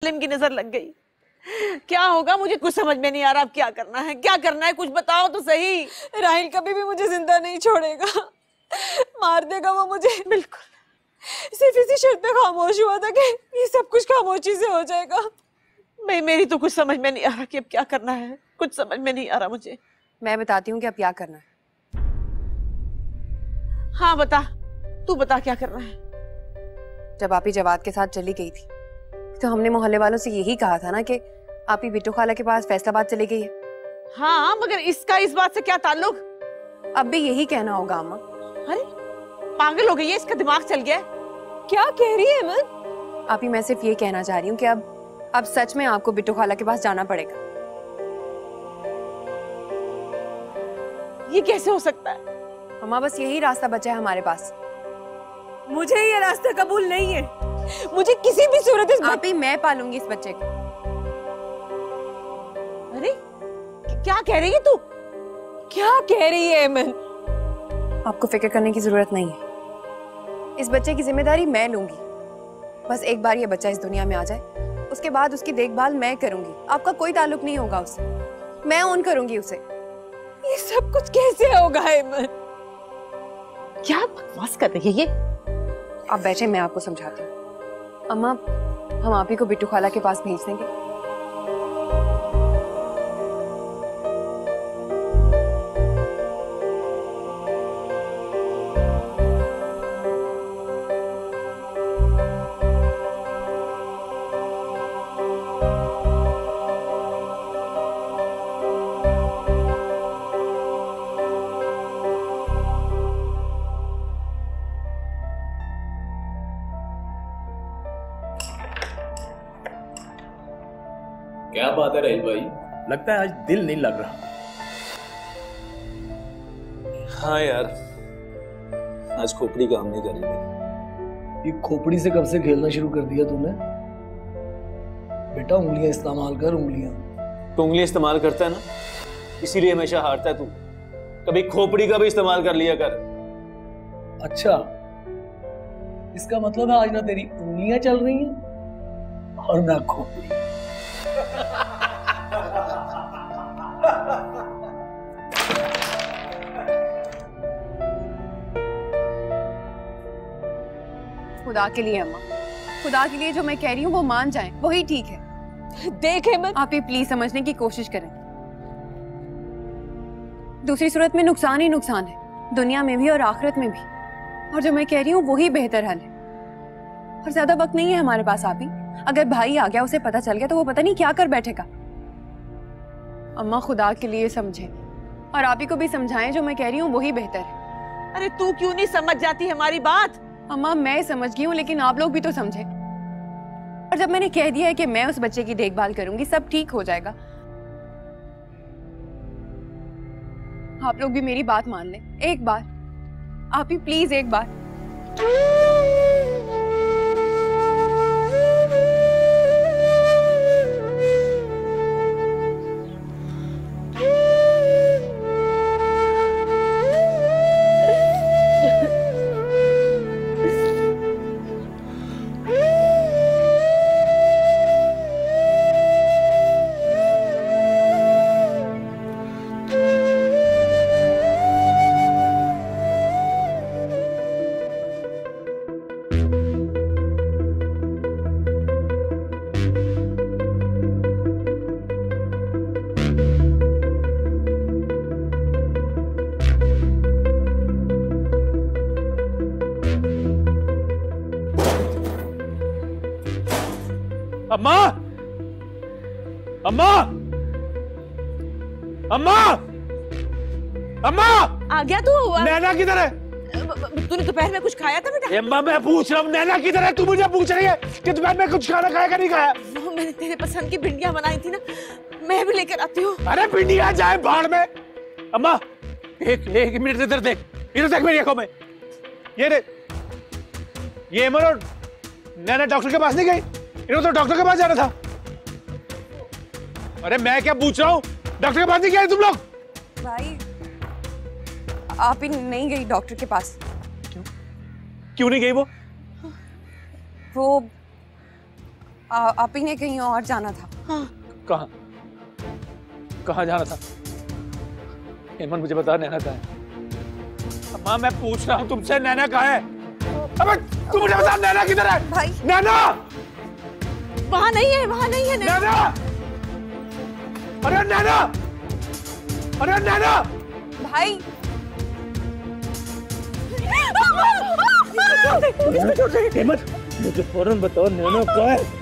की नजर लग गई। क्या होगा मुझे कुछ समझ में नहीं आ रहा। अब क्या करना है, क्या करना है, कुछ बताओ तो सही। राहिल कभी भी मुझे जिंदा नहीं छोड़ेगा, मार देगा वो मुझे। बिल्कुल। सिर्फ इसी शर्त पे खामोश हुआ था कि ये सब कुछ खामोशी से हो जाएगा। मेरी तो कुछ समझ में नहीं आ रहा कि अब क्या करना है। कुछ समझ में नहीं आ रहा मुझे। मैं बताती हूँ कि अब क्या करना है। हाँ बता, तू बता क्या करना है। जब आप ही जवाद के साथ चली गई थी तो हमने मोहल्ले वालों से यही कहा था ना कि आप ही बिट्टू खाला के पास फैसलाबाद चली गई है। हाँ मगर इसका इस बात से क्या ताल्लुक। अब भी यही कहना होगा अम्मा। अरे पागल हो गई है, इसका दिमाग चल गया। क्या कह रही है अमन? आप ही मैं सिर्फ ये कहना चाह रही हूँ कि अब सच में आपको बिट्टू खाला के पास जाना पड़ेगा। ये कैसे हो सकता है? अम्मा बस यही रास्ता बचा है हमारे पास। मुझे ये रास्ता कबूल नहीं है। मुझे किसी भी सूरत आप ही मैं पालूंगी इस बच्चे को। अरे क्या कह रही है तू? क्या कह रही है अमन? आपको फिक्र करने की जरूरत नहीं है। इस बच्चे की जिम्मेदारी मैं लूंगी। बस एक बार ये बच्चा इस दुनिया में आ जाए, उसके बाद उसकी देखभाल मैं करूंगी। आपका कोई ताल्लुक नहीं होगा उससे, मैं ऑन करूंगी उसे। ये सब कुछ कैसे होगा अमन? क्या बकवास कर रही है ये? आप बैठे, मैं आपको समझाती हूँ। अम्मा हम आप ही को बिट्टू खाला के पास भेज देंगे। क्या बात है राहिल भाई, लगता है आज दिल नहीं लग रहा। हाँ यार, आज खोपड़ी काम नहीं कर रही। ये खोपड़ी से कब से खेलना शुरू कर दिया तूने? बेटा उंगलियां इस्तेमाल कर, उंगलियां। तो उंगली इस्तेमाल करता है ना, इसीलिए हमेशा हारता है तू। कभी खोपड़ी का भी इस्तेमाल कर लिया कर। अच्छा, इसका मतलब है आज ना तेरी उंगलियां चल रही हैं और ना खोपड़ी। खुदा के लिए अम्मा, खुदा के लिए जो मैं कह रही हूँ वो मान जाएं, वही ठीक है। देखे मत। आप ही प्लीज समझने की कोशिश करें। दूसरी सूरत में नुकसान ही नुकसान है, दुनिया में भी और आखिरत में भी। और जो मैं कह रही हूँ वही बेहतर हल है। और ज्यादा वक्त नहीं है हमारे पास आप ही। अगर भाई आ गया, उसे पता चल गया तो वो पता नहीं क्या कर बैठेगा। अम्मा खुदा के लिए समझें और आप ही को भी समझाएं, जो मैं कह रही हूँ वही बेहतर है। अरे तू क्यों नहीं समझ जाती हमारी बात? अम्मा मैं समझ गई हूँ, लेकिन आप लोग भी तो समझे। और जब मैंने कह दिया है कि मैं उस बच्चे की देखभाल करूंगी, सब ठीक हो जाएगा। आप लोग भी मेरी बात मान लें एक बार। आप ही प्लीज एक बार। अम्मा, अम्मा, अम्मा, अम्मा! आ गया तू? नैना किधर है? तूने दोपहर में कुछ खाया था बेटा? अम्मा मैं पूछ रहा हूँ, नैना किधर है? तू मुझे पूछ रही है कि दोपहर में कुछ खाना खाया का नहीं खाया? वो मैंने तेरे पसंद की भिंडियां बनाई थी ना, मैं भी लेकर आती हूँ। अरे भिंडियां जाए भाड़ में। अम्मा एक मिनट इधर देख, इधर देख मेरी आंखों में। ये देख, ये मरो नैना डॉक्टर के पास नहीं गई? इन्होंने तो डॉक्टर के पास जाना था। अरे मैं क्या पूछ रहा हूँ, डॉक्टर के पास नहीं गए तुम लोग? भाई आप ही नहीं गई डॉक्टर के पास? क्यों नहीं गई वो? आप ही ने कहीं और जाना था। हाँ कहाँ कहाँ जाना था? हेमंत मुझे बता, नैना कहाँ है? अम्मा मैं पूछ रहा हूँ तुमसे, नैना कहाँ है? अबे तू मुझे बता, नैना किधर है? भाई नैना! वहाँ नहीं है, वहाँ नहीं है नैना। नैना! अरे नैना! अरे नैना! भाई हेमंत मुझे फौरन बताओ, नैना कहाँ है?